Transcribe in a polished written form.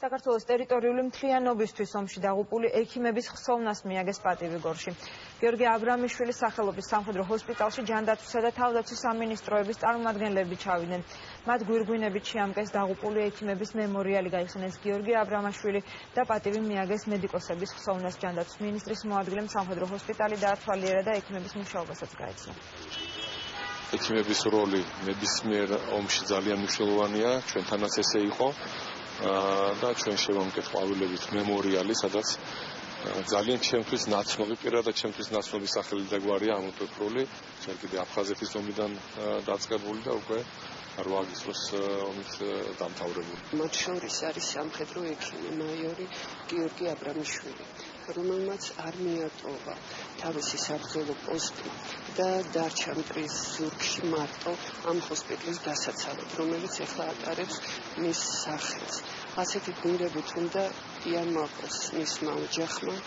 საქართველოს ტერიტორიული მთლიანობისთვის ომში დაღუპული ექიმების ხსოვნას მიაგეს პატივი გორში. გიორგი აბრამიშვილის სახელობის სამხედრო ჰოსპიტალში ჯანდაცვისა და თავდაცვის სამინისტროების წარმომადგენლები ჩავიდნენ. მათ გვირგვინებით შეამკეს დაღუპული ექიმების მემორიალი გაიხსნეს გიორგი აბრამიშვილი და პატივი მიაგეს მედიკოსების ხსოვნას. ჯანდაცვის მინისტრის მოადგილემ სამხედრო ჰოსპიტალი დაათვალიერა და ექიმების მუშაობასაც გაეცნო. ექიმების როლი ნებისმიერ ომში ძალიან მნიშვნელოვანია, ჩვენთანაც ესე იყო. და ჩვენ შევამკეთ ყვავილებით მემორიალი, სადაც ძალიან ჩემთვის ნაცნობი, პირადად ჩემთვის ნაცნობი სახელი და გვარია ამოტვიფრული, ჩვენ კიდე აფხაზეთის ომიდან დაწყებული და უკვე 8 წლის ომით დამთავრებული. მათ შორის არის სამხედრო ექიმი მაიორი გიორგი აბრამიშვილი, რომელმაც არ მიატოვა თავისი საბრძოლო პოსტი და დარჩა მტრის ზურგში მარტო ამ ჰოსპიტალის დასაცავად, რომელიც ახლა ატარებს მის სახელს. ასეთი გუნდებით უნდა იანმაყოს მისმა ოჯახმა.